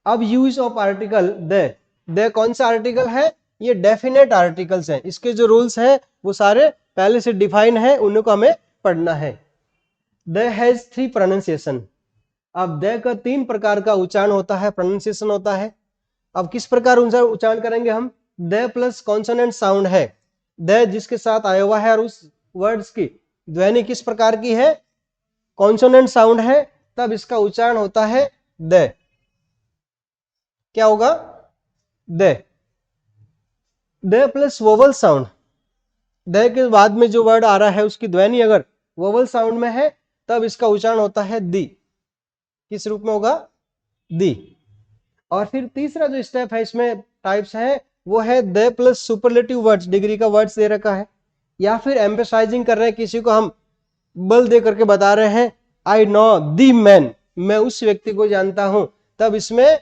अब use of article the कौन सा आर्टिकल है? ये डेफिनेट आर्टिकल्स हैं, इसके जो रूल्स हैं वो सारे पहले से डिफाइन है, उन्हीं को हमें पढ़ना है। The has 3 pronunciation. अब द का 3 प्रकार का उच्चारण होता है, प्रोनाउंसिएशन होता है। अब किस प्रकार उच्चारण करेंगे हम? द प्लस कॉन्सोनेंट साउंड है, द जिसके साथ आया हुआ है और उस वर्ड्स की ध्वनि किस प्रकार की है? कॉन्सोनेंट साउंड है, तब इसका उच्चारण होता है द। क्या होगा? The. The plus vowel sound, the के बाद में जो वर्ड आ रहा है उसकी ध्वनि अगर वोवल साउंड में है तब इसका उच्चारण होता है दी। किस रूप में होगा? दी। और फिर तीसरा जो स्टेप है इसमें टाइप्स है वो है the plus superlative words, degree का वर्ड्स दे रखा है, या फिर एम्फेसाइजिंग कर रहे हैं, किसी को हम बल दे करके बता रहे हैं आई नो दी मैन, मैं उस व्यक्ति को जानता हूं, तब इसमें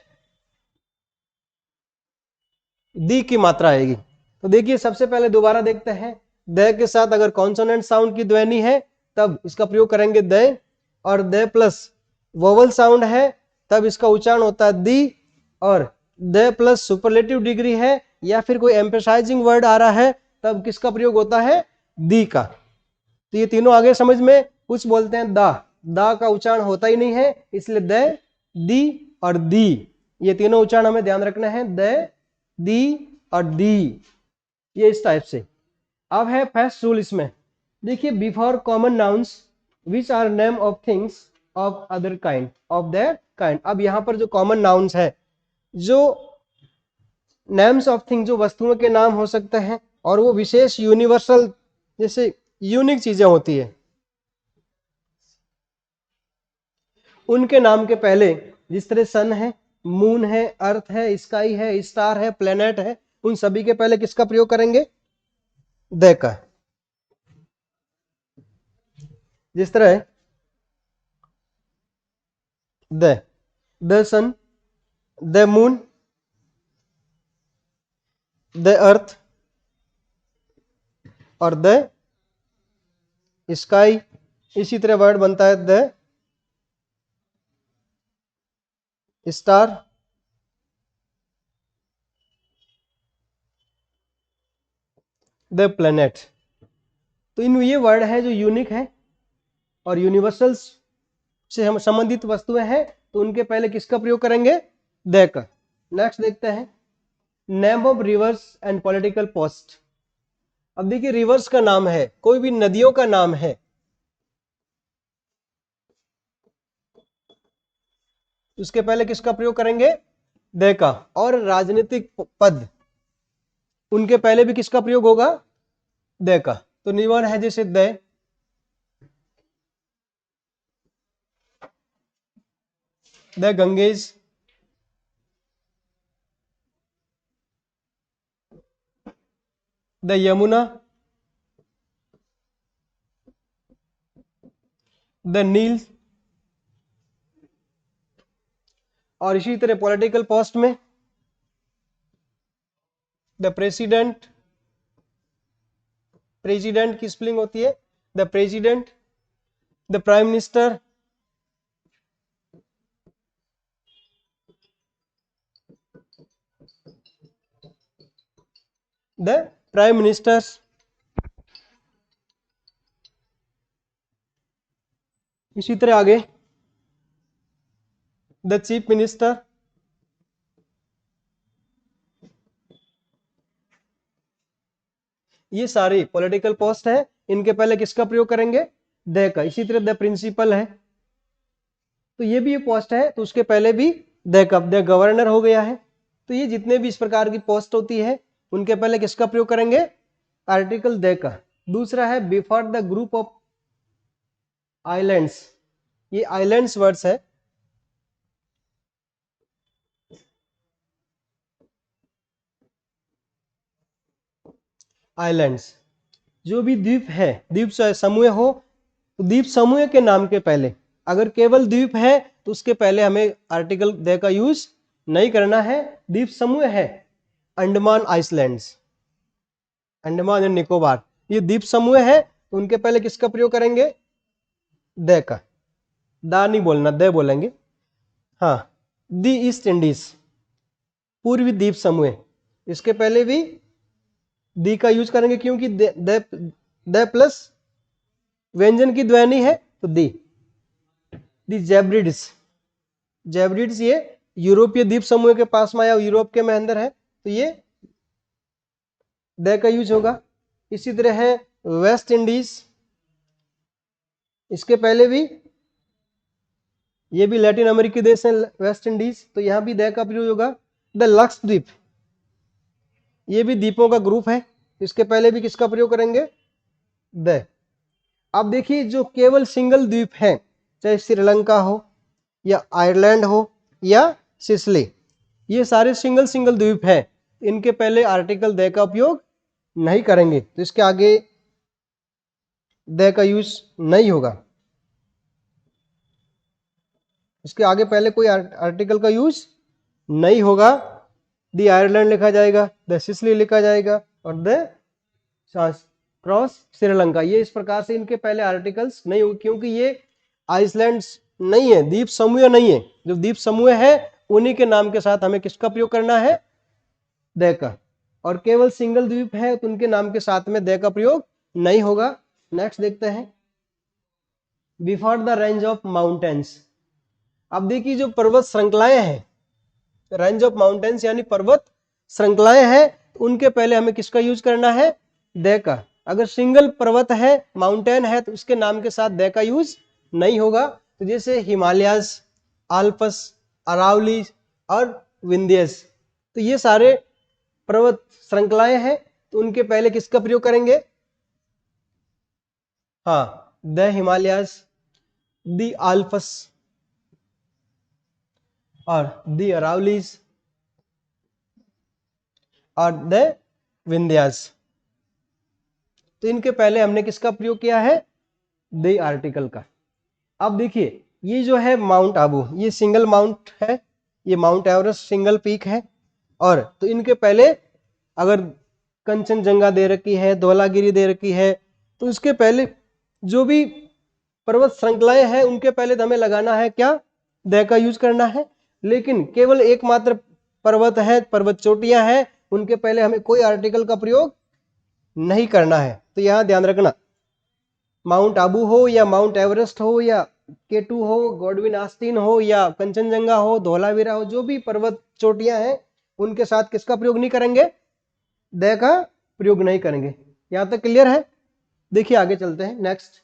दी की मात्रा आएगी। तो देखिए सबसे पहले दोबारा देखते हैं, द के साथ अगर कॉन्सोनेंट साउंड की ध्वनि है तब इसका प्रयोग करेंगे द, और द प्लस वोवल साउंड है तब इसका उच्चारण होता है दी, और द प्लस सुपरलेटिव डिग्री है या फिर कोई एम्फेसाइजिंग वर्ड आ रहा है तब किसका प्रयोग होता है? दी का। तो ये तीनों आगे समझ में। कुछ बोलते हैं दा का उच्चारण होता ही नहीं है, इसलिए द, दी और दी, ये तीनों उच्चारण हमें ध्यान रखना है, द, दी और दी, ये इस टाइप से। अब है फर्स्ट रूल इसमें, देखिए before common nouns which are name of things of other kind of that kind. अब यहां पर जो कॉमन नाउन्स है, जो नेम्स ऑफ थिंग, जो वस्तुओं के नाम हो सकते हैं और वो विशेष यूनिवर्सल जैसे यूनिक चीजें होती है, उनके नाम के पहले जिस तरह सन है, मून है, अर्थ है, स्काई है, स्टार है, प्लेनेट है, उन सभी के पहले किसका प्रयोग करेंगे? द का। जिस तरह the sun, the moon, the earth और द स्काई। इसी तरह वर्ड बनता है द स्टार, द प्लेनेट। तो इन ये वर्ड है जो यूनिक है और यूनिवर्सल्स से हम संबंधित वस्तुएं हैं, तो उनके पहले किसका प्रयोग करेंगे? द का। नेक्स्ट देखते हैं name of reverse and political post. अब देखिए रिवर्स का नाम है, कोई भी नदियों का नाम है, उसके पहले किसका प्रयोग करेंगे? द का। और राजनीतिक पद, उनके पहले भी किसका प्रयोग होगा? द का। तो निवर है जैसे the Ganges, the Yamuna, the Nile. और इसी तरह पॉलिटिकल पोस्ट में द प्रेसिडेंट, प्रेसिडेंट की स्पेलिंग होती है the president, the prime minister, the prime ministers. इसी तरह आगे द चीफ मिनिस्टर, ये सारी पॉलिटिकल पोस्ट है, इनके पहले किसका प्रयोग करेंगे? द का। इसी तरह द प्रिंसिपल है, तो ये भी ये पोस्ट है, तो उसके पहले भी द का। द गवर्नर हो गया है। तो ये जितने भी इस प्रकार की पोस्ट होती है उनके पहले किसका प्रयोग करेंगे? आर्टिकल द का। दूसरा है before the group of islands, ये आइलैंड्स वर्ड्स है, आइलैंड्स जो भी द्वीप है, द्वीप समूह हो, तो द्वीप समूह के नाम के पहले अगर केवल द्वीप है तो उसके पहले हमें आर्टिकल द का यूज नहीं करना है। द्वीप समूह है अंडमान आइसलैंड्स, अंडमान एंड निकोबार, ये द्वीप समूह है, तो उनके पहले किसका प्रयोग करेंगे? द का। दा नहीं बोलना, द बोलेंगे। हाँ, दी ईस्ट इंडीज, पूर्वी द्वीप समूह, इसके पहले भी दी का यूज करेंगे क्योंकि द प्लस व्यंजन की ध्वनि है तो दी जैब्रिड्स, जैब्रिड्स ये यूरोपीय द्वीप समूह के पास में आया, यूरोप के में अंदर है तो ये द का यूज होगा। इसी तरह है वेस्ट इंडीज, इसके पहले भी ये भी लैटिन अमेरिकी देश है वेस्ट इंडीज, तो यहां भी द का प्रयोग होगा। द लक्षद्वीप, ये भी द्वीपों का ग्रुप है, इसके पहले भी किसका प्रयोग करेंगे? द। अब देखिए जो केवल सिंगल द्वीप है, चाहे श्रीलंका हो या आयरलैंड हो या सिसिली, ये सारे सिंगल सिंगल द्वीप है, इनके पहले आर्टिकल द का उपयोग नहीं करेंगे, तो इसके आगे द का यूज नहीं होगा, इसके आगे पहले कोई आर्टिकल का यूज नहीं होगा। द आयरलैंड लिखा जाएगा, द सिसिली लिखा जाएगा और द क्रॉस श्रीलंका, ये इस प्रकार से इनके पहले आर्टिकल्स नहीं होंगे क्योंकि ये आइसलैंड्स नहीं है, द्वीप समूह नहीं है। जो द्वीप समूह है उन्हीं के नाम के साथ हमें किसका प्रयोग करना है? द का। और केवल सिंगल द्वीप है तो उनके नाम के साथ में द का प्रयोग नहीं होगा। नेक्स्ट देखते हैं, before the range of mountains. अब देखिए जो पर्वत श्रृंखलाएं हैं, रेंज ऑफ माउंटेन्स यानी पर्वत श्रृंखलाएं हैं, उनके पहले हमें किसका यूज करना है? द का। अगर सिंगल पर्वत है, माउंटेन है, तो उसके नाम के साथ द का यूज नहीं होगा। तो जैसे हिमालयस, आल्पस, अरावली और विंध्यस, तो ये सारे पर्वत श्रृंखलाएं हैं, तो उनके पहले किसका प्रयोग करेंगे? हाँ, द हिमालयस, द आल्पस और द अरावलीज और द विंध्यास, तो इनके पहले हमने किसका प्रयोग किया है? द आर्टिकल का। अब देखिए ये जो है माउंट आबू, ये सिंगल माउंट है, ये माउंट एवरेस्ट सिंगल पीक है, और तो इनके पहले अगर कंचनजंगा दे रखी है, धौलागिरी दे रखी है, तो उसके पहले जो भी पर्वत श्रृंखलाएं हैं उनके पहले तो हमें लगाना है क्या? द का यूज करना है। लेकिन केवल एकमात्र पर्वत है, पर्वत चोटियां हैं, उनके पहले हमें कोई आर्टिकल का प्रयोग नहीं करना है। तो यहां ध्यान रखना, माउंट आबू हो या माउंट एवरेस्ट हो या K2 हो, गॉडविन आस्तीन हो या कंचनजंगा हो, धौलावीरा हो, जो भी पर्वत चोटियां हैं उनके साथ किसका प्रयोग नहीं करेंगे? द का प्रयोग नहीं करेंगे। यहां तक क्लियर है? देखिए आगे चलते हैं। Next,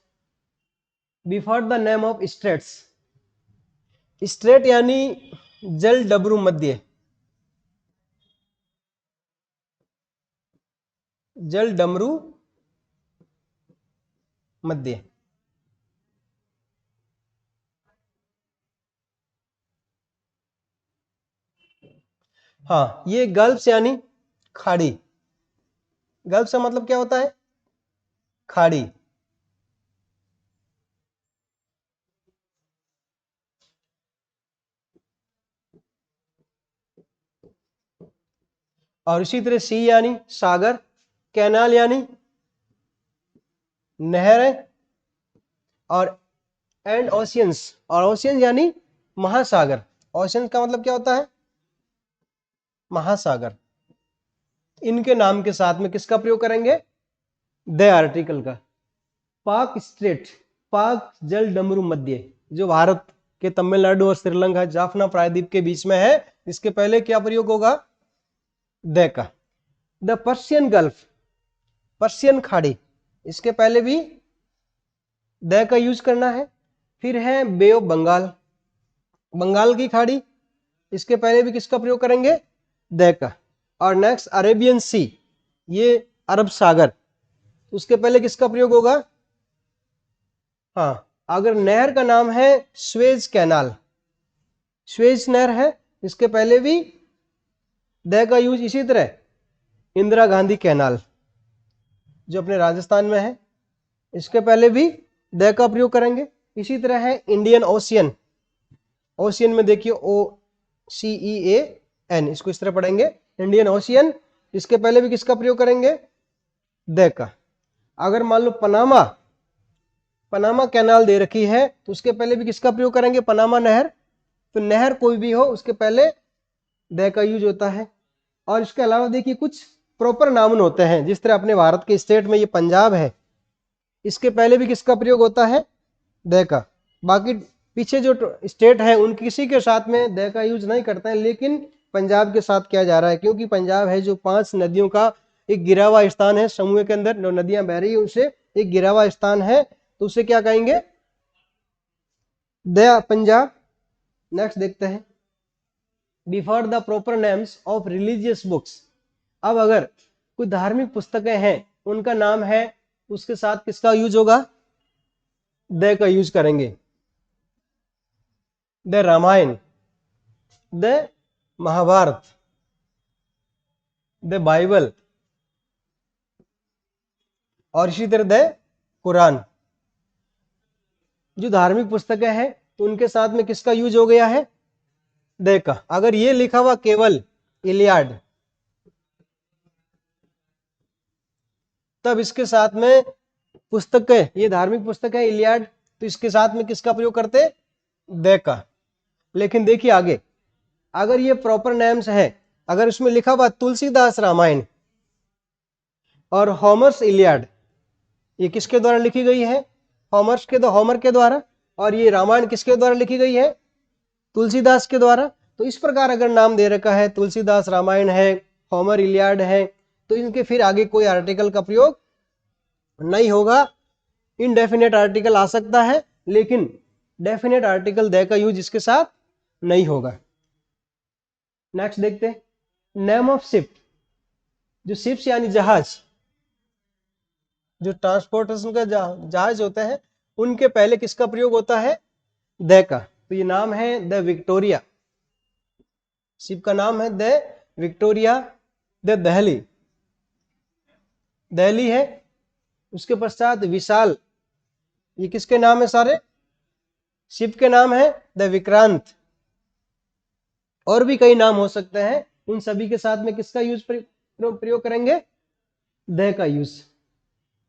before the name of straits. Strait यानी जल डबरू मध्य, जल डमरू मध्य। हाँ, ये गल्फ्स यानी खाड़ी। गल्फ का मतलब क्या होता है? खाड़ी। और इसी तरह सी यानी सागर, कैनाल यानी नहर है, और एंड ओशियंस, और ओशियन यानी महासागर। ओशियन का मतलब क्या होता है? महासागर। इनके नाम के साथ में किसका प्रयोग करेंगे? द आर्टिकल का। पाक स्ट्रेट, पाक जल डमरू मध्य, जो भारत के तमिलनाडु और श्रीलंका जाफना प्रायद्वीप के बीच में है, इसके पहले क्या प्रयोग होगा? द का। द पर्शियन गल्फ, पर्शियन खाड़ी, इसके पहले भी द का यूज करना है। फिर है बे ऑफ बंगाल, बंगाल की खाड़ी, इसके पहले भी किसका प्रयोग करेंगे? द का। और नेक्स्ट अरेबियन सी, ये अरब सागर, उसके पहले किसका प्रयोग होगा? हाँ, अगर नहर का नाम है स्वेज कैनाल, स्वेज नहर है, इसके पहले भी द का यूज। इसी तरह इंदिरा गांधी कैनाल जो अपने राजस्थान में है, इसके पहले भी द का प्रयोग करेंगे। इसी तरह है इंडियन ओशियन, ओशियन में देखिए OCEAN, इसको इस तरह पढ़ेंगे, इंडियन ओशियन, इसके पहले भी किसका प्रयोग करेंगे? द का। अगर मान लो पनामा, पनामा कैनाल दे रखी है, तो उसके पहले भी किसका प्रयोग करेंगे? पनामा नहर, तो नहर कोई भी हो उसके पहले द का यूज होता है। और इसके अलावा देखिए कुछ प्रॉपर नाउन होते हैं, जिस तरह अपने भारत के स्टेट में ये पंजाब है, इसके पहले भी किसका प्रयोग होता है? द का। बाकी पीछे जो स्टेट है उन किसी के साथ में द का यूज नहीं करते हैं, लेकिन पंजाब के साथ किया जा रहा है, क्योंकि पंजाब है जो 5 नदियों का एक गिरा हुआ स्थान है, समूह के अंदर जो नदियां बह रही है उनसे एक गिरा हुआ स्थान है, तो उसे क्या कहेंगे? द पंजाब। नेक्स्ट देखते हैं, before the proper names of religious books. अब अगर कोई धार्मिक पुस्तकें हैं उनका नाम है, उसके साथ किसका यूज होगा? द का यूज करेंगे। The Ramayan, the Mahabharat, the Bible और इसी तरह द कुरान। जो धार्मिक पुस्तकें हैं तो उनके साथ में किसका यूज हो गया है? द का। अगर ये लिखा हुआ केवल इलियाड, तब इसके साथ में पुस्तकें, ये धार्मिक पुस्तक है इलियाड, तो इसके साथ में किसका प्रयोग करते? द का। लेकिन देखिए आगे, अगर ये प्रॉपर नेम्स है, अगर उसमें लिखा हुआ तुलसीदास रामायण और होमर्स इलियाड, ये किसके द्वारा लिखी गई है? होमर के द्वारा। और ये रामायण किसके द्वारा लिखी गई है? तुलसीदास के द्वारा। तो इस प्रकार अगर नाम दे रखा है, तुलसीदास रामायण है, होमर इलियाड है, तो इनके फिर आगे कोई आर्टिकल का प्रयोग नहीं होगा। इनडेफिनेट आर्टिकल आ सकता है, लेकिन डेफिनेट आर्टिकल द का यूज इसके साथ नहीं होगा। नेक्स्ट देखते हैं, नेम ऑफ शिप। जो शिप्स यानी जहाज, जो ट्रांसपोर्टेशन का जहाज होते हैं, उनके पहले किसका प्रयोग होता है? द का। तो ये नाम है द विक्टोरिया, शिप का नाम है the Victoria. The Delhi, Delhi है। उसके पश्चात विशाल, ये किसके नाम है? सारे शिप के नाम है द विक्रांत। और भी कई नाम हो सकते हैं, उन सभी के साथ में किसका यूज प्रयोग करेंगे? द का यूज।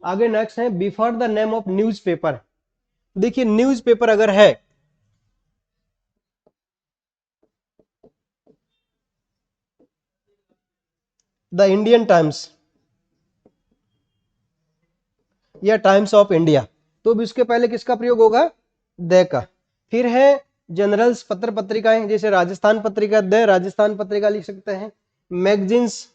आगे नेक्स्ट है, before the name of newspaper. देखिए न्यूज़पेपर अगर है, द इंडियन टाइम्स या टाइम्स ऑफ इंडिया, तो भी उसके पहले किसका प्रयोग होगा? द का। फिर है जनरल्स, पत्र पत्रिकाएं, जैसे राजस्थान पत्रिका, द राजस्थान पत्रिका लिख सकते हैं। मैगजीन्स,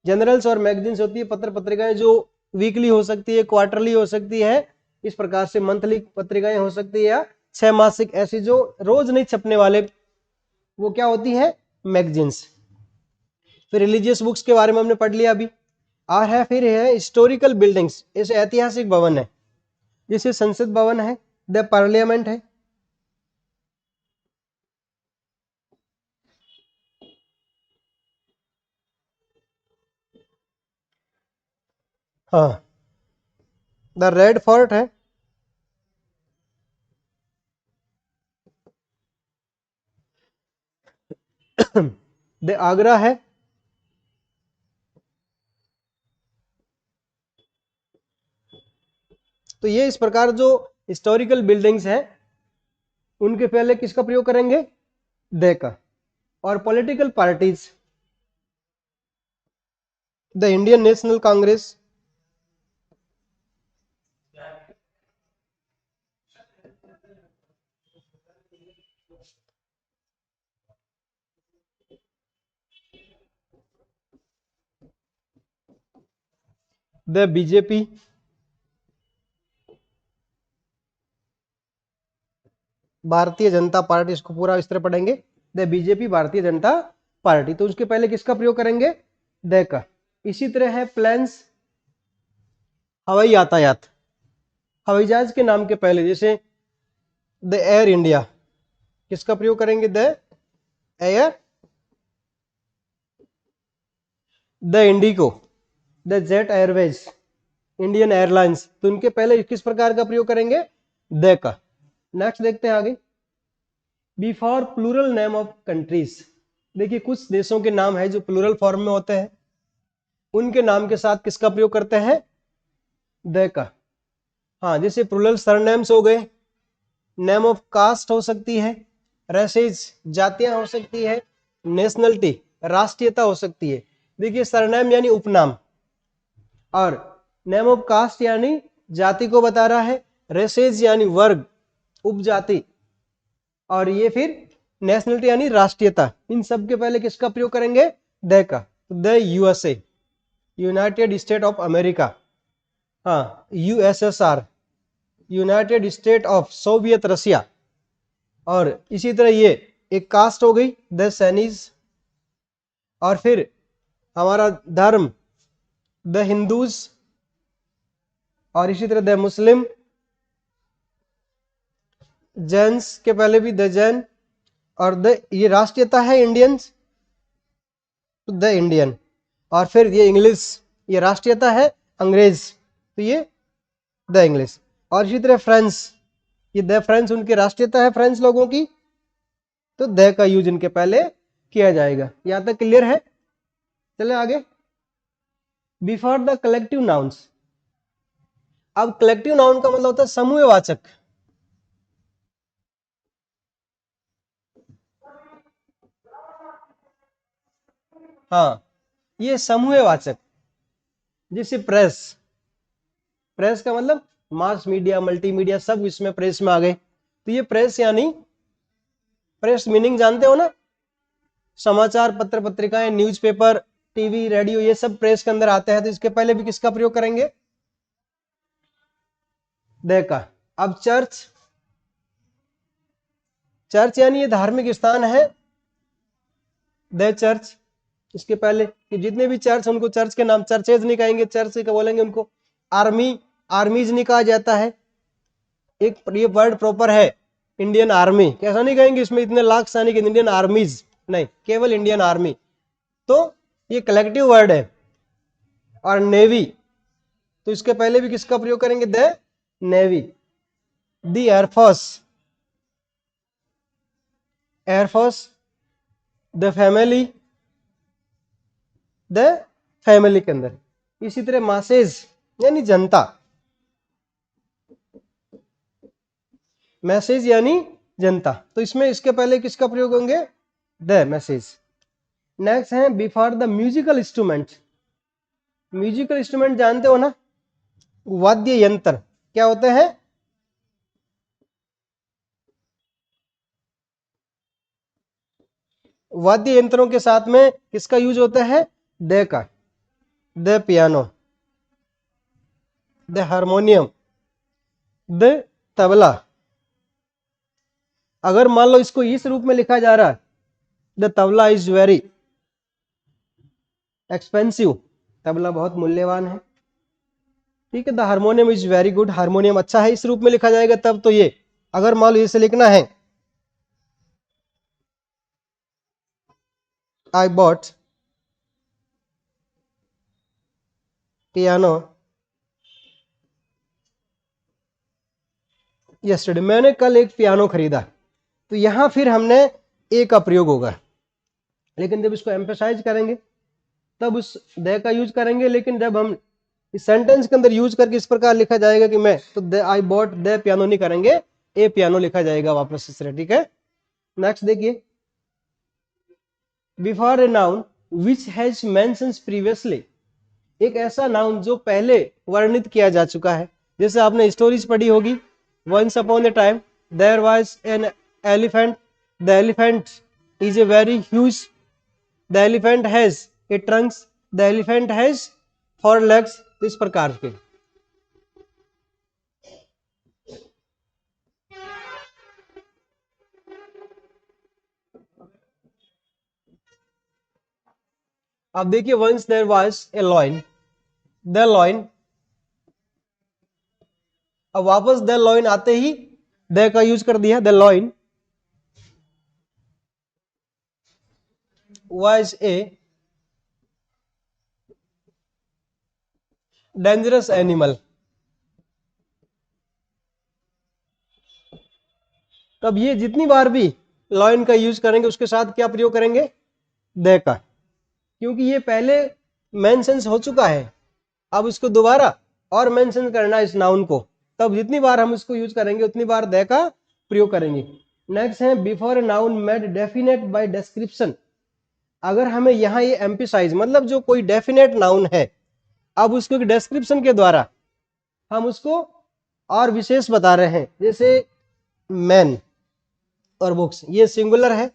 जनरल्स और मैगजीन्स होती है पत्र पत्रिकाएं, जो वीकली हो सकती है, क्वार्टरली हो सकती है, इस प्रकार से मंथली पत्रिकाएं हो सकती है, या 6 मासिक, ऐसी जो रोज नहीं छपने वाले, वो क्या होती है? मैगजीन्स। फिर रिलीजियस बुक्स के बारे में हमने पढ़ लिया अभी। और है फिर है हिस्टोरिकल बिल्डिंग्स, ऐसे ऐतिहासिक भवन है, जैसे संसद भवन है, द पार्लियामेंट है। हाँ, द रेड फोर्ट है, द आगरा है, तो ये इस प्रकार जो हिस्टोरिकल बिल्डिंग्स हैं उनके पहले किसका प्रयोग करेंगे? द का। और political parties, the Indian national Congress, the BJP, Bharatiya Janata party, इसको पूरा इस तरह पढ़ेंगे, the BJP Bharatiya Janata party, तो उसके पहले किसका प्रयोग करेंगे? द का। इसी तरह है प्लेन्स, हवाई यातायात, हवाई जहाज के नाम के पहले, जैसे द एयर इंडिया, किसका प्रयोग करेंगे? The air. The Indigo, the jet Airways, Indian airlines, तो उनके पहले किस प्रकार का प्रयोग करेंगे? द का। नेक्स्ट देखते हैं आगे, before plural name of countries. देखिए कुछ देशों के नाम है जो प्लूरल फॉर्म में होते हैं, उनके नाम के साथ किसका प्रयोग करते हैं? द का। हाँ, जैसे प्लूरल सरनेम्स हो गए, नेम ऑफ कास्ट हो सकती है, रेसेज जातियां हो सकती है, नेशनलिटी राष्ट्रीयता हो सकती है। देखिए सरनेम यानी उपनाम, और नेम ऑफ कास्ट यानी जाति को बता रहा है, रेसेज यानी वर्ग उपजाति, और ये फिर नेशनलिटी यानी राष्ट्रीयता। इन सब के पहले किसका प्रयोग करेंगे? द का। तो the USA united state of America, हाँ USSR united state of Soviet Russia, और इसी तरह ये एक कास्ट हो गई द सैनीज, और फिर हमारा धर्म द हिंदूज, और इसी तरह द मुस्लिम, जैन्स के पहले भी द जैन, और द ये राष्ट्रीयता है इंडियंस तो द इंडियन, और फिर ये इंग्लिश ये राष्ट्रीयता है अंग्रेज तो ये द इंग्लिश, और इसी तरह फ्रेंच ये द फ्रेंच उनकी राष्ट्रीयता है फ्रेंच लोगों की, तो द का यूज इनके पहले किया जाएगा। यहां तक क्लियर है? चले आगे। बिफोर द कलेक्टिव नाउन्स, अब कलेक्टिव नाउन का मतलब होता है समूहवाचक। हाँ ये समूहवाचक, जैसे प्रेस, प्रेस का मतलब मास मीडिया मल्टीमीडिया सब इसमें प्रेस में आ गए, तो ये प्रेस यानी, प्रेस मीनिंग जानते हो ना, समाचार पत्र पत्रिकाएं न्यूज़पेपर टीवी रेडियो ये सब प्रेस के अंदर आते हैं, तो इसके पहले भी किसका प्रयोग करेंगे? द का। अब चर्च, चर्च यानी ये धार्मिक स्थान है, द चर्च, इसके पहले कि जितने भी चर्च उनको चर्च के नाम चर्चेज नहीं कहेंगे, चर्च क्या बोलेंगे उनको? आर्मी आर्मीज नहीं कहा जाता है, एक ये वर्ड प्रॉपर है इंडियन आर्मी, कैसा नहीं कहेंगे इसमें इतने लाख सैनिक, इंडियन आर्मीज नहीं, केवल इंडियन आर्मी, तो ये कलेक्टिव वर्ड है। और नेवी, तो इसके पहले भी किसका प्रयोग करेंगे? The navy. The air force, air force, the family, the family के अंदर। इसी तरह मासेज यानी जनता, मैसेज यानी जनता, तो इसमें इसके पहले किसका प्रयोग होंगे? The message. नेक्स्ट है before the musical instrument, musical instrument जानते हो ना, वाद्य यंत्र क्या होते हैं? वाद्य यंत्रों के साथ में किसका यूज होता है? द का। The piano, the harmonium, the tabla. अगर मान लो इसको इस रूप में लिखा जा रहा है, the tabla is very expensive, tabla बहुत मूल्यवान है, ठीक है। The harmonium is very good, harmonium अच्छा है, इस रूप में लिखा जाएगा तब तो ये। अगर मान लो इसे लिखना है आई बॉट पियानो यस्टरडे, मैंने कल एक पियानो खरीदा, तो यहां फिर हमने ए का प्रयोग होगा, लेकिन जब इसको एम्फेसाइज करेंगे तब उस द का यूज करेंगे, लेकिन जब हम इस सेंटेंस के अंदर यूज करके इस प्रकार लिखा जाएगा कि मैं, तो आई बॉट द पियानो नहीं करेंगे, ए पियानो लिखा जाएगा वापस इस तरह, ठीक है। नेक्स्ट देखिए, before a noun which has mentions previously, एक ऐसा नाउन जो पहले वर्णित किया जा चुका है, जैसे आपने स्टोरीज पढ़ी होगी, once upon a time there was an elephant, the elephant is a very huge, the elephant has a trunks, the elephant has 4 legs, इस प्रकार के। अब देखिए once there was a lion, the lion, अब वापस the lion आते ही the का use कर दिया, the lion was a dangerous animal, तब ये जितनी बार भी लॉइन का यूज करेंगे उसके साथ क्या प्रयोग करेंगे? द का, क्योंकि ये पहले मेंशन हो चुका है, अब इसको दोबारा और मेंशन करना इस नाउन को, तब जितनी बार हम इसको यूज करेंगे उतनी बार द का प्रयोग करेंगे। नेक्स्ट है before a noun made definite by description. अगर हमें यहाँ ये एम्फिसाइज मतलब जो कोई डेफिनेट नाउन है, अब उसको डिस्क्रिप्शन के द्वारा हम उसको और विशेष बता रहे हैं, जैसे मैन और बुक्स, ये सिंगुलर है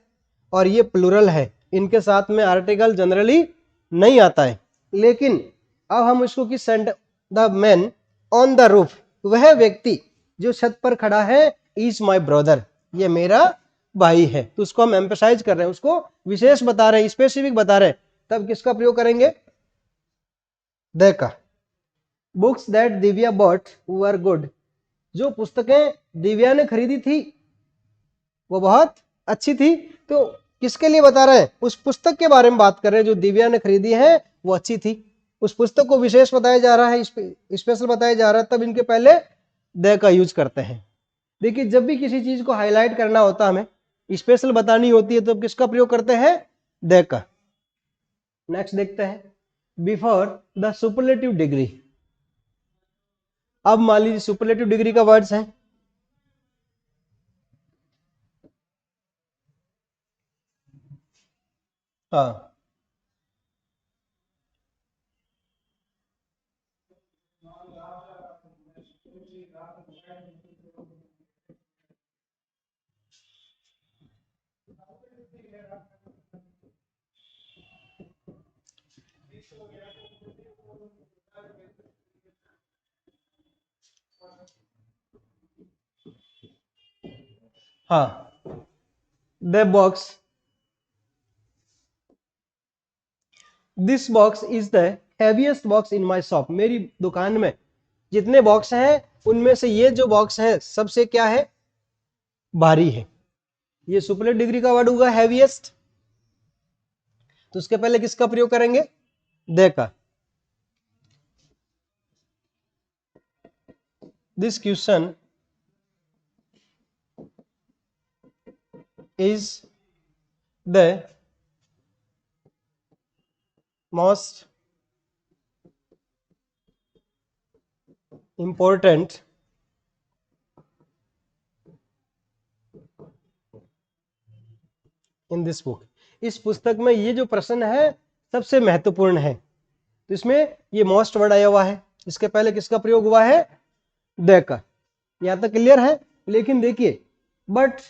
और ये प्लूरल है, इनके साथ में आर्टिकल जनरली नहीं आता है। लेकिन अब हम इसको कि send the man on the roof, वह व्यक्ति जो छत पर खड़ा है, इज माई ब्रदर, ये मेरा भाई है। तो उसको हम एम्फसाइज कर रहे हैं, उसको विशेष बता रहे हैं, स्पेसिफिक बता रहे हैं, तब किसका प्रयोग करेंगे? द का। Books that Divya bought were good, जो पुस्तकें दिव्या ने खरीदी थी वो बहुत अच्छी थी। तो किसके लिए बता रहे हैं? उस पुस्तक के बारे में बात कर रहे हैं जो दिव्या ने खरीदी है वो अच्छी थी। उस पुस्तक को विशेष बताया जा रहा है, स्पेशल बताया जा रहा है, तब इनके पहले द का यूज करते हैं। देखिए जब भी किसी चीज को हाईलाइट करना होता है, हमें स्पेशल बतानी होती है, तो किसका प्रयोग करते हैं? द का। नेक्स्ट देखते हैं बिफोर द सुपरलेटिव डिग्री। अब मान लीजिए सुपरलेटिव डिग्री का वर्ड्स है, हाँ हाँ, the box, this box is the heaviest box in my shop, मेरी दुकान में जितने बॉक्स हैं उनमें से ये जो बॉक्स है सबसे क्या है? भारी है। ये सुपरलेट डिग्री का वर्ड होगा हैवीएस्ट, तो उसके पहले किसका प्रयोग करेंगे? द का। This question is the most important in this book, इस पुस्तक में ये जो प्रश्न है सबसे महत्वपूर्ण है। तो इसमें ये मोस्ट वर्ड आया हुआ है, इसके पहले किसका प्रयोग हुआ है? द का। यहां तक क्लियर है? लेकिन देखिए बट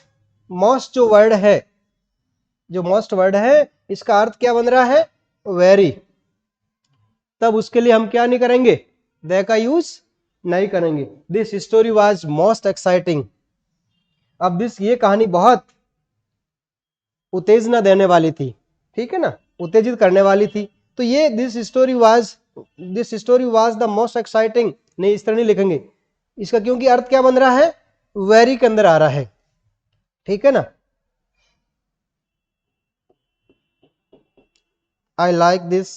मोस्ट जो वर्ड है, जो मोस्ट वर्ड है, इसका अर्थ क्या बन रहा है? वेरी। तब उसके लिए हम क्या नहीं करेंगे? द का यूज नहीं करेंगे। This story was most exciting. अब दिस ये कहानी बहुत उत्तेजना देने वाली थी, ठीक है ना, उत्तेजित करने वाली थी। तो ये this story was the most exciting नहीं, इस तरह नहीं लिखेंगे इसका, क्योंकि अर्थ क्या बन रहा है? वेरी के अंदर आ रहा है, ठीक है ना। आई लाइक दिस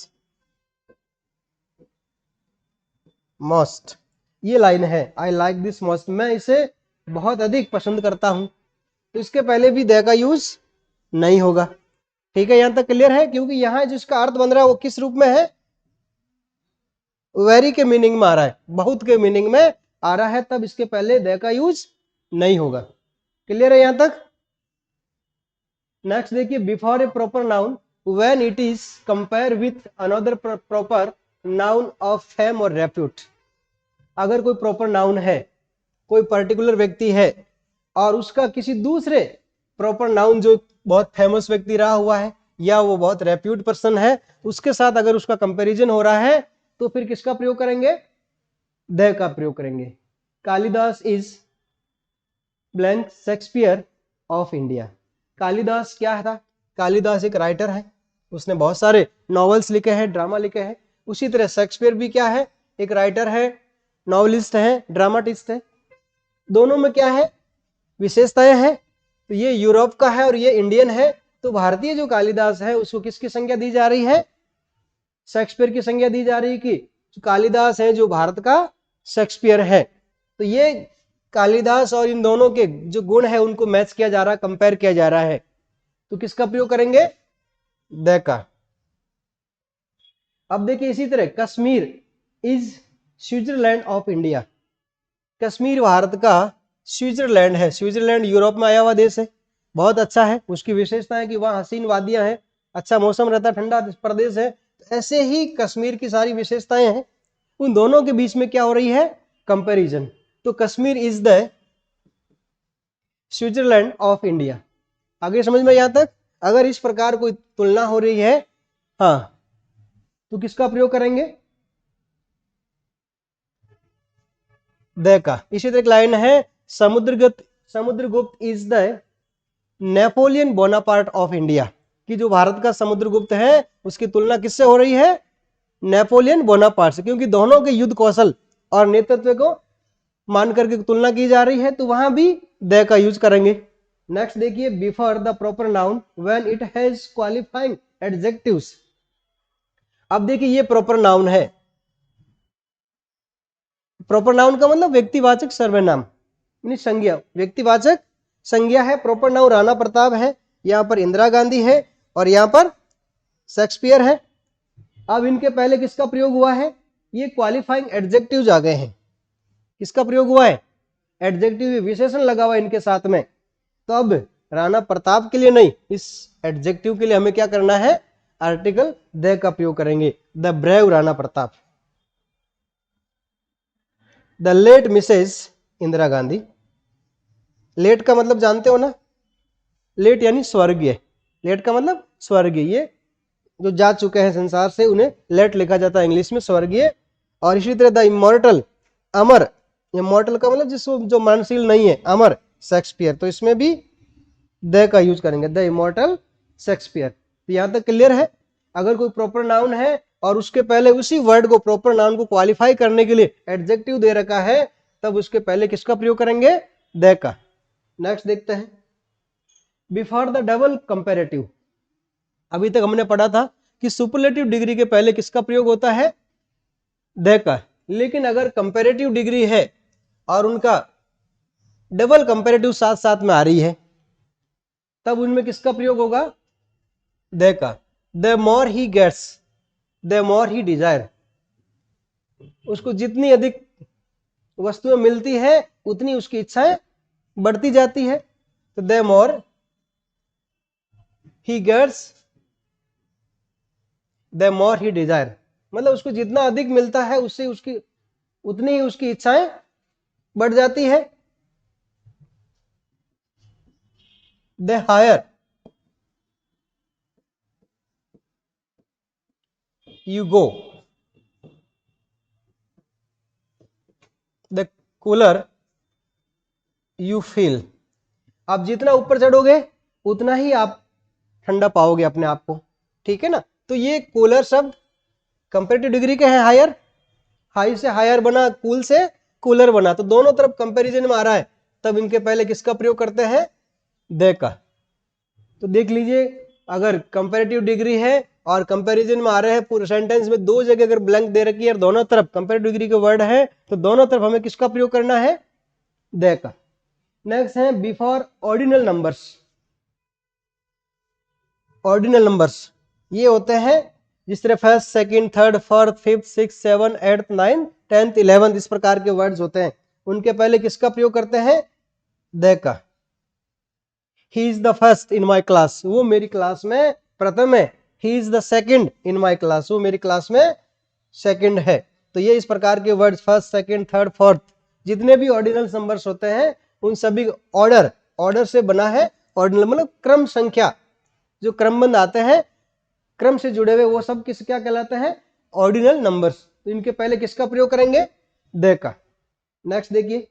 मोस्ट, ये लाइन है आई लाइक दिस मोस्ट, मैं इसे बहुत अधिक पसंद करता हूं। तो इसके पहले भी द का यूज नहीं होगा, ठीक है। यहां तक क्लियर है? क्योंकि यहां जिसका अर्थ बन रहा है वो किस रूप में है? वेरी के मीनिंग में आ रहा है, बहुत के मीनिंग में आ रहा है, तब इसके पहले द का यूज नहीं होगा। क्लियर है यहां तक? नेक्स्ट देखिए before A proper noun when it is compare with another proper noun of fame और रेप्यूट। अगर कोई प्रॉपर नाउन है, कोई पर्टिकुलर व्यक्ति है और उसका किसी दूसरे प्रॉपर नाउन जो बहुत फेमस व्यक्ति रहा हुआ है या वो बहुत रेप्यूट पर्सन है, उसके साथ अगर उसका कंपैरिजन हो रहा है, तो फिर किसका प्रयोग करेंगे? द का प्रयोग करेंगे। Kalidas is blank Shakespeare of India. Kalidas क्या था? कालिदास एक राइटर है, उसने बहुत सारे नॉवेल्स लिखे हैं, ड्रामा लिखे हैं। उसी तरह शेक्सपियर भी क्या है? एक राइटर है, नॉवलिस्ट है, ड्रामाटिस्ट है। दोनों में क्या है? विशेषताएं हैं। तो ये यूरोप का है और ये इंडियन है। तो भारतीय जो कालिदास है उसको किसकी संज्ञा दी जा रही है? शेक्सपियर की संज्ञा दी जा रही है कि जो कालिदास है जो भारत का शेक्सपियर है। तो ये कालिदास और इन दोनों के जो गुण है उनको मैच किया जा रहा है, कंपेयर किया जा रहा है। तो किसका प्रयोग करेंगे? द का। अब देखिए इसी तरह Kashmir is Switzerland of India. Kashmir Bharat का स्विट्जरलैंड है। स्विट्जरलैंड यूरोप में आया हुआ देश है, बहुत अच्छा है। उसकी विशेषता है कि वहाँ हसीन वादियां हैं, अच्छा मौसम रहता है, ठंडा प्रदेश है। ऐसे ही कश्मीर की सारी विशेषताएं हैं। उन दोनों के बीच में क्या हो रही है? कंपैरिजन। तो Kashmir is the Switzerland of India. आगे समझ में यहां तक? अगर इस प्रकार कोई तुलना हो रही है, हाँ, तो किसका प्रयोग करेंगे? द का। इसी तरह एक लाइन है, Samudragupta is the Napoleon Bonaparte of India, कि जो भारत का समुद्रगुप्त है उसकी तुलना किससे हो रही है? नेपोलियन बोनापार्ट से, क्योंकि दोनों के युद्ध कौशल और नेतृत्व को मान करके तुलना की जा रही है, तो वहां भी द का यूज करेंगे। नेक्स्ट देखिए, before the proper noun when it has qualifying adjectives. अब देखिए ये प्रॉपर नाउन है। प्रॉपर नाउन का मतलब व्यक्तिवाचक सर्वनाम, यानी संज्ञा, व्यक्तिवाचक संज्ञा है। प्रॉपर नाउन राणा प्रताप है, यहां पर इंदिरा गांधी है, और यहां पर शेक्सपियर है। अब इनके पहले किसका प्रयोग हुआ है? ये क्वालिफाइंग एडजेक्टिव्स आ गए हैं। किसका प्रयोग हुआ है? एडजेक्टिव, विशेषण लगा हुआ इनके साथ में। तो अब राणा प्रताप के लिए नहीं, इस एडजेक्टिव के लिए हमें क्या करना है? आर्टिकल द का प्रयोग करेंगे। The brave Rana Pratap. The late Mrs Indira Gandhi. Late का मतलब जानते हो ना? लेट यानी स्वर्गीय। लेट का मतलब स्वर्गीय, ये जो जा चुके हैं संसार से उन्हें लेट लिखा जाता है इंग्लिश में, स्वर्गीय। और इसी तरह द इमॉर्टल, अमर, इमॉर्टल का मतलब जिसको जो मरणशील नहीं है, अमर, शेक्सपियर। तो इसमें भी द का यूज करेंगे, द इमॉर्टल शेक्सपियर। तो यहां तक क्लियर है? अगर कोई प्रॉपर नाउन है और उसके पहले उसी वर्ड को, प्रॉपर नाउन को क्वालिफाई करने के लिए एडजेक्टिव दे रखा है, तब उसके पहले किसका प्रयोग करेंगे? द का। नेक्स्ट देखते हैं, बिफोर द डबल कंपैरेटिव। अभी तक हमने पढ़ा था कि सुपरलेटिव डिग्री के पहले किसका प्रयोग होता है? द का। लेकिन अगर कंपैरेटिव डिग्री है और उनका डबल कंपैरेटिव साथ साथ में आ रही है, तब उनमें किसका प्रयोग होगा? द का। The more he gets, the more he desire. उसको जितनी अधिक वस्तुएं मिलती है उतनी उसकी इच्छाएं बढ़ती जाती है। तो the more he gets, the more he desire, मतलब उसको जितना अधिक मिलता है उससे उसकी उतनी ही उसकी इच्छाएं बढ़ जाती है। The higher you go, the cooler you feel। आप जितना ऊपर चढ़ोगे उतना ही आप ठंडा पाओगे अपने आप को, ठीक है ना? तो ये कूलर शब्द कंपैरेटिव डिग्री के हैं, हायर, हाई से हायर बना, कूल से कूलर बना, तो दोनों तरफ कंपैरिजन में आ रहा है, तब इनके पहले किसका प्रयोग करते हैं? द का। तो देख लीजिए, अगर कंपैरेटिव डिग्री है और कंपैरिजन में आ रहे हैं, पूरे सेंटेंस में दो जगह अगर ब्लैंक दे रखी है और दोनों तरफ कंपैरेटिव डिग्री के वर्ड है, तो दोनों तरफ हमें किसका प्रयोग करना है? द का। नेक्स्ट है before ordinal numbers. Ordinal numbers ये होते हैं जिस तरह first, second, third, fourth, fifth, six, seven, eighth, ninth, 10th, 11th, इस प्रकार के वर्ड्स होते हैं। उनके पहले किसका प्रयोग करते हैं? द का। He is the first in my class, वो मेरी क्लास में प्रथम है। He is the second in my class, वो मेरी क्लास में सेकंड है। तो ये इस प्रकार के words, first, second, third, fourth, जितने भी ऑर्डिनल नंबर्स होते हैं उन सभी ऑर्डर से बना है। ऑर्डिनल मतलब क्रम संख्या, जो क्रमबद्ध आते हैं, क्रम से जुड़े हुए, वो सब किस क्या कहलाते हैं? Ordinal numbers. तो इनके पहले किसका प्रयोग करेंगे? द का। नेक्स्ट देखिए,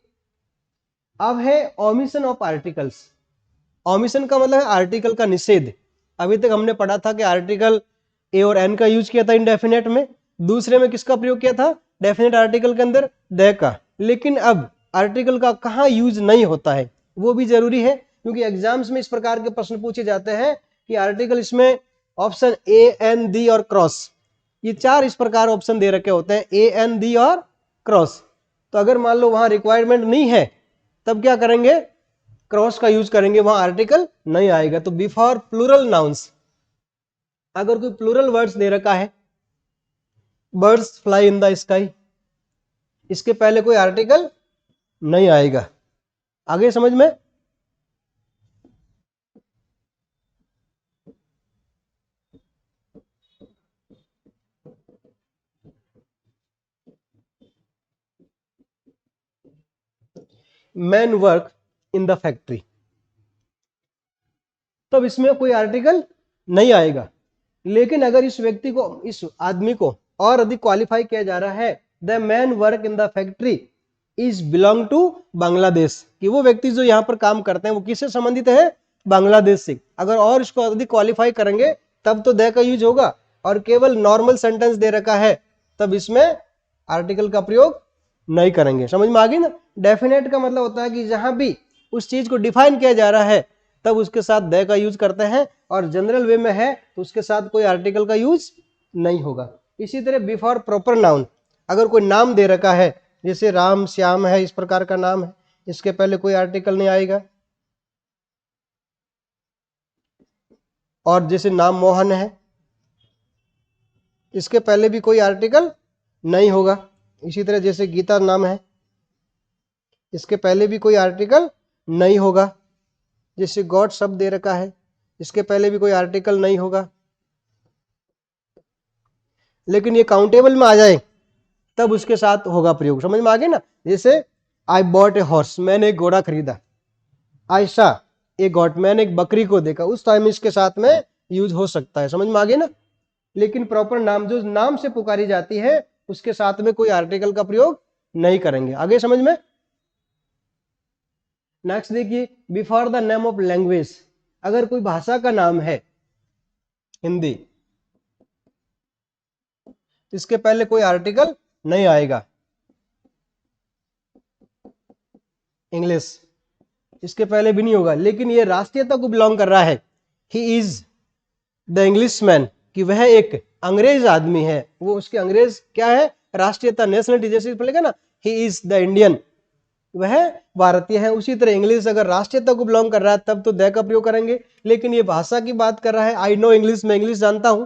अब है ओमिशन ऑफ आर्टिकल्स। ओमिशन का मतलब है आर्टिकल का निषेध। अभी तक हमने पढ़ा था कि आर्टिकल ए और एन का यूज किया था इंडेफिनेट में, दूसरे में किसका प्रयोग किया था? डेफिनेट आर्टिकल के अंदर द का। लेकिन अब आर्टिकल का कहाँ यूज नहीं होता है वो भी जरूरी है, क्योंकि एग्जाम्स में इस प्रकार के प्रश्न पूछे जाते हैं कि आर्टिकल, इसमें ऑप्शन ए, एन, दी और क्रॉस, ये चार इस प्रकार ऑप्शन दे रखे होते हैं, ए, एन, दी और क्रॉस। तो अगर मान लो वहां रिक्वायरमेंट नहीं है, तब क्या करेंगे? क्रॉस का यूज करेंगे, वहां आर्टिकल नहीं आएगा। तो बिफोर प्लूरल नाउन्स, अगर कोई प्लूरल वर्ड्स दे रखा है, birds fly in the sky, इसके पहले कोई आर्टिकल नहीं आएगा। आगे समझ में? Man work in the factory, तब इसमें कोई आर्टिकल नहीं आएगा। लेकिन अगर इस व्यक्ति को, इस आदमी को और अधिक क्वालिफाई किया जा रहा है, the man work in the factory is belong to Bangladesh, कि वो व्यक्ति जो यहाँ पर काम करते हैं वो किससे संबंधित है? बांग्लादेश से। अगर और इसको अधिक क्वालिफाई करेंगे तब तो द का यूज होगा, और केवल नॉर्मल सेंटेंस दे रखा है तब इसमें आर्टिकल का प्रयोग नहीं करेंगे। समझ में आ गई ना? डेफिनेट का मतलब होता है कि जहां भी उस चीज को डिफाइन किया जा रहा है तब उसके साथ द का यूज करते हैं, और जनरल वे में है तो उसके साथ कोई आर्टिकल का यूज नहीं होगा। इसी तरह बिफोर प्रॉपर नाउन, अगर कोई नाम दे रखा है, जैसे राम श्याम है, इस प्रकार का नाम है, इसके पहले कोई आर्टिकल नहीं आएगा। और जैसे नाम मोहन है, इसके पहले भी कोई आर्टिकल नहीं होगा। इसी तरह जैसे गीता नाम है, इसके पहले भी कोई आर्टिकल नहीं होगा। जैसे गॉड शब्द दे रखा है, इसके पहले भी कोई आर्टिकल नहीं होगा। लेकिन ये काउंटेबल में आ जाए तब उसके साथ होगा प्रयोग। समझ में आ गया ना? जैसे आई बॉट ए हॉर्स, मैंने एक घोड़ा खरीदा। आई सा ए गॉट, मैंने एक बकरी को देखा, उस टाइम इसके साथ में यूज हो सकता है। समझ में आ गया ना? लेकिन प्रॉपर नाम, जो नाम से पुकारी जाती है, उसके साथ में कोई आर्टिकल का प्रयोग नहीं करेंगे। आगे समझ में? नेक्स्ट देखिए, before the name of language, अगर कोई भाषा का नाम है, हिंदी, इसके पहले कोई आर्टिकल नहीं आएगा। इंग्लिश, इसके पहले भी नहीं होगा। लेकिन ये राष्ट्रीयता को बिलोंग कर रहा है, he is the English man, कि वह एक अंग्रेज आदमी है। वो उसके अंग्रेज क्या है? राष्ट्रीयता, नेशनलिटी। जैसे बोलेगा ना, ही इज द इंडियन, वह भारतीय है। उसी तरह इंग्लिश अगर राष्ट्रीयता को बिलोंग कर रहा है तब तो द का प्रयोग करेंगे। लेकिन ये भाषा की बात कर रहा है, आई नो इंग्लिश, मैं इंग्लिश जानता हूं,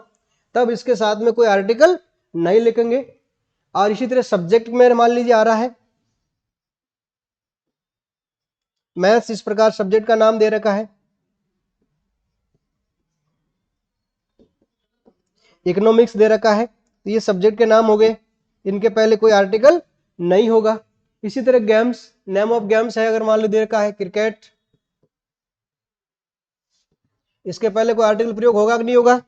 तब इसके साथ में कोई आर्टिकल नहीं लिखेंगे। और इसी तरह सब्जेक्ट में मान लीजिए आ रहा है मैथ्स, इस प्रकार सब्जेक्ट का नाम दे रखा है। इकोनॉमिक्स दे रखा है, तो ये सब्जेक्ट के नाम हो गए, इनके पहले कोई आर्टिकल नहीं होगा। इसी तरह गेम्स, नेम ऑफ गेम्स है, अगर मान लो दे रखा है क्रिकेट, इसके पहले कोई आर्टिकल प्रयोग होगा कि नहीं होगा?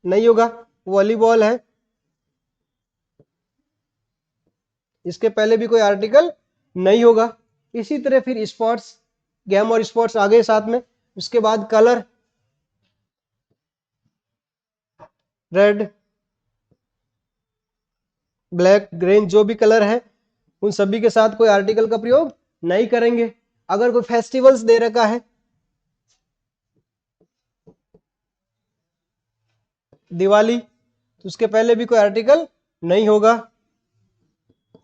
नहीं होगा। वॉलीबॉल है, इसके पहले भी कोई आर्टिकल नहीं होगा। इसी तरह फिर स्पोर्ट्स, गेम और स्पोर्ट्स आ गए साथ में। उसके बाद कलर, रेड, ब्लैक, ग्रीन, जो भी कलर है उन सभी के साथ कोई आर्टिकल का प्रयोग नहीं करेंगे। अगर कोई फेस्टिवल्स दे रखा है, दिवाली, तो उसके पहले भी कोई आर्टिकल नहीं होगा।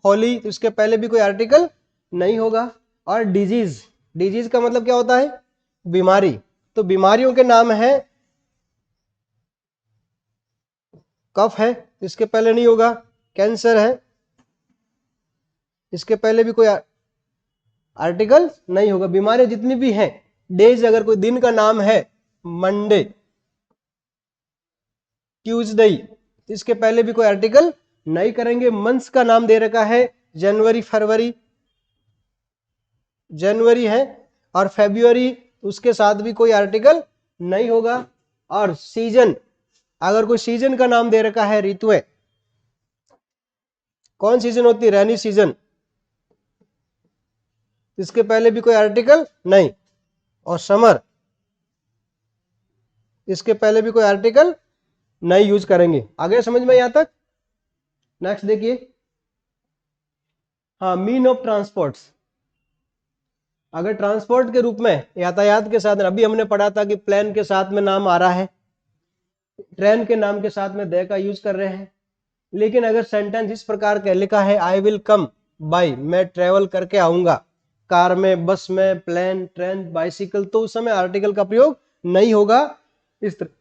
होली, तो उसके पहले भी कोई आर्टिकल नहीं होगा। और डिजीज, डिजीज का मतलब क्या होता है? बीमारी। तो बीमारियों के नाम है, कफ है, तो इसके पहले नहीं होगा। कैंसर है, इसके पहले भी कोई आर्टिकल नहीं होगा। बीमारी जितनी भी हैं, डेज, अगर कोई दिन का नाम है मंडे, ट्यूजडे, इसके पहले भी कोई आर्टिकल नहीं करेंगे। मंथ्स का नाम दे रखा है जनवरी, फरवरी, जनवरी है, और फेब्रुअरी, उसके साथ भी कोई आर्टिकल नहीं होगा। और सीजन, अगर कोई सीजन का नाम दे रखा है, ऋतुएं, कौन सीजन होती है? रेनी सीजन, इसके पहले भी कोई आर्टिकल नहीं। और समर, इसके पहले भी कोई आर्टिकल नहीं यूज करेंगे। आगे समझ में यहां तक? नेक्स्ट देखिए, हाँ, मीन ऑफ ट्रांसपोर्ट्स, अगर ट्रांसपोर्ट के रूप में यातायात के साधन, अभी हमने पढ़ा था कि प्लेन के साथ में नाम आ रहा है, ट्रेन के नाम के साथ में द का यूज कर रहे हैं। लेकिन अगर सेंटेंस इस प्रकार का लिखा है, आई विल कम बाय, मैं ट्रेवल करके आऊंगा, कार में, बस में, प्लेन, ट्रेन, बाइसिकल, तो उस समय आर्टिकल का प्रयोग नहीं होगा। इस तरह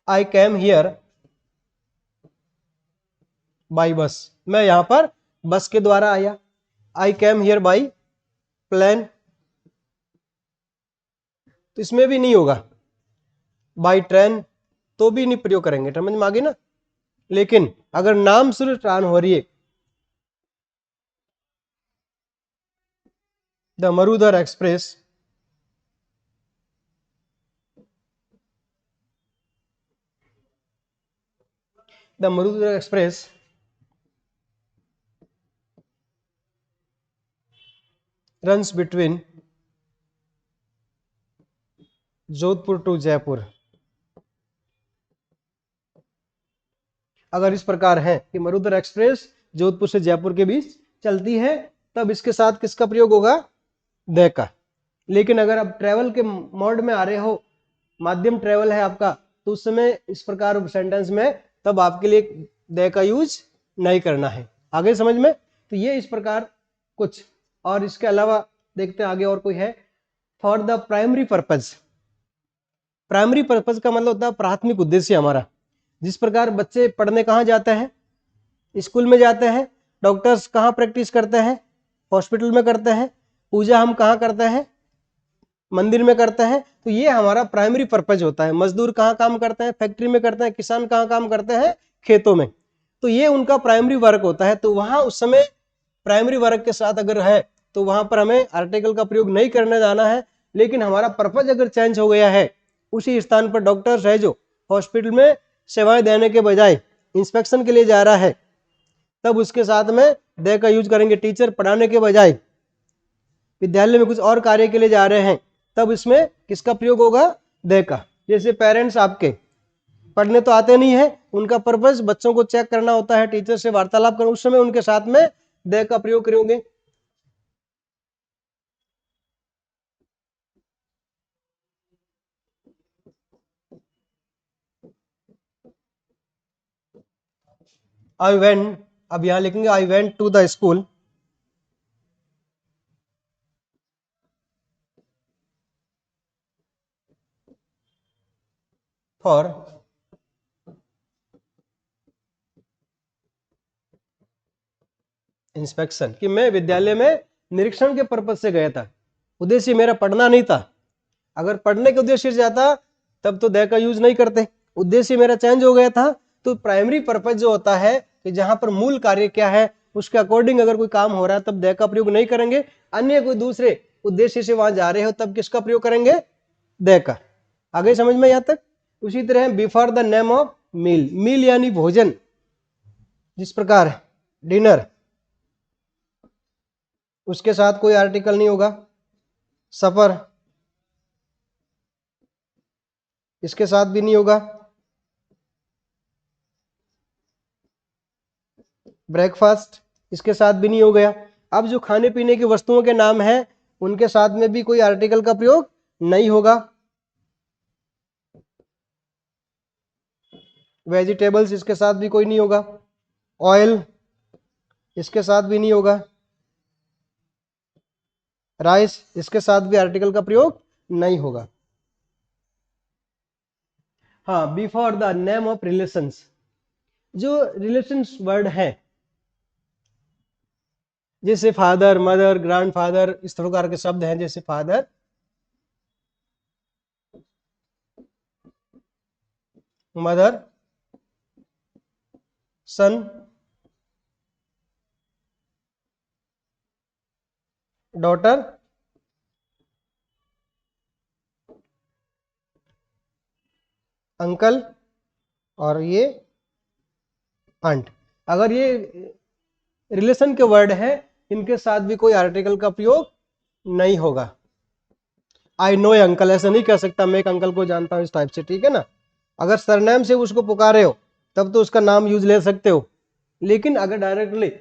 आई कैम हियर बाई बस, मैं यहां पर बस के द्वारा आया। I came here by plane, तो इसमें भी नहीं होगा। बाई ट्रेन तो भी नहीं प्रयोग करेंगे, समझ में आ गई ना। लेकिन अगर नाम से ट्रान हो रही है, the Marudhar Express, the Marudhar Express runs between Jodhpur to Jaipur. अगर इस प्रकार है कि मरुधर एक्सप्रेस जोधपुर से जयपुर के बीच चलती है, तब इसके साथ किसका प्रयोग होगा? द का। लेकिन अगर आप ट्रेवल के मोड में आ रहे हो, माध्यम ट्रेवल है आपका, तो उस समय इस प्रकार सेंटेंस में तब आपके लिए द का यूज नहीं करना है। आगे समझ में? तो ये इस प्रकार कुछ, और इसके अलावा देखते हैं आगे और कोई है। For the primary purpose, primary purpose का मतलब होता है प्राथमिक उद्देश्य हमारा। जिस प्रकार बच्चे पढ़ने कहाँ जाते हैं? स्कूल में जाते हैं। डॉक्टर्स कहाँ प्रैक्टिस करते हैं? हॉस्पिटल में करते हैं। पूजा हम कहाँ करते हैं? मंदिर में करते हैं। तो ये हमारा प्राइमरी पर्पज होता है। मजदूर कहाँ काम करते हैं? फैक्ट्री में करते हैं। किसान कहाँ काम करते हैं? खेतों में। तो ये उनका प्राइमरी वर्क होता है। तो वहां उस समय प्राइमरी वर्क के साथ अगर है तो वहां पर हमें आर्टिकल का प्रयोग नहीं करने जाना है। लेकिन हमारा पर्पज अगर चेंज हो गया है, उसी स्थान पर डॉक्टर्स है जो हॉस्पिटल में सेवाएं देने के बजाय इंस्पेक्शन के लिए जा रहा है, तब उसके साथ में दे का यूज करेंगे। टीचर पढ़ाने के बजाय विद्यालय में कुछ और कार्य के लिए जा रहे हैं, तब इसमें किसका प्रयोग होगा? दे का। जैसे पेरेंट्स आपके पढ़ने तो आते नहीं है, उनका पर्पस बच्चों को चेक करना होता है, टीचर से वार्तालाप करना, उस समय उनके साथ में दे का प्रयोग करोगे। आई वेंट, अब यहां लिखेंगे I went to the school for inspection, कि मैं विद्यालय में निरीक्षण के पर्पज से गया था। उद्देश्य मेरा पढ़ना नहीं था। अगर पढ़ने के उद्देश्य से जाता तब तो दे का यूज नहीं करते। उद्देश्य मेरा चेंज हो गया था। तो प्राइमरी पर्पज जो होता है कि जहां पर मूल कार्य क्या है उसके अकॉर्डिंग अगर कोई काम हो रहा है, तब दे का प्रयोग नहीं करेंगे। अन्य कोई दूसरे उद्देश्य से वहां जा रहे हो, तब किसका प्रयोग करेंगे? दे का। आगे समझ में यहां तक? उसी तरह before the name of meal, meal यानी भोजन। जिस प्रकार डिनर, उसके साथ कोई आर्टिकल नहीं होगा। सफर, इसके साथ भी नहीं होगा। ब्रेकफास्ट, इसके साथ भी नहीं हो गया। अब जो खाने पीने की वस्तुओं के नाम हैं, उनके साथ में भी कोई आर्टिकल का प्रयोग नहीं होगा। वेजिटेबल्स, इसके साथ भी कोई नहीं होगा। ऑयल, इसके साथ भी नहीं होगा। राइस, इसके साथ भी आर्टिकल का प्रयोग नहीं होगा। हाँ, before the name of relations, जो रिलेशंस वर्ड है, जैसे फादर, मदर, ग्रैंडफादर, इस प्रकार के शब्द हैं। जैसे फादर, मदर, सन, डॉटर, अंकल, और ये आंट। अगर ये रिलेशन के वर्ड है, इनके साथ भी कोई आर्टिकल का प्रयोग नहीं होगा। आई नो अंकल ऐसा नहीं कह सकता, मैं एक अंकल को जानता हूं, इस टाइप से, ठीक है ना। अगर सरनेम से उसको पुकारे हो तब तो उसका नाम यूज ले सकते हो। लेकिन अगर directly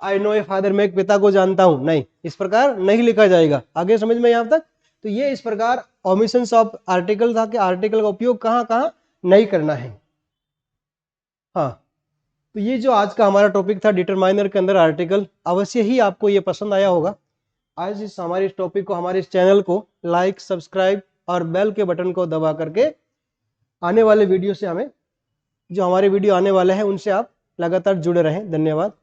I know a father, मैं एक पिता को जानता हूं, नहीं, इस प्रकार नहीं लिखा जाएगा। आगे समझ में यहां तक? तो ये इस प्रकार ओमिशंस ऑफ आर्टिकल था कि आर्टिकल का उपयोग कहां कहां नहीं करना है। हाँ, तो ये जो आज का हमारा टॉपिक था डिटरमाइनर के अंदर आर्टिकल, अवश्य ही आपको ये पसंद आया होगा। आज इस हमारे इस टॉपिक को, हमारे इस चैनल को लाइक, सब्सक्राइब और बेल के बटन को दबा करके आने वाले वीडियो से हमें, जो हमारे वीडियो आने वाले हैं उनसे आप लगातार जुड़े रहें। धन्यवाद।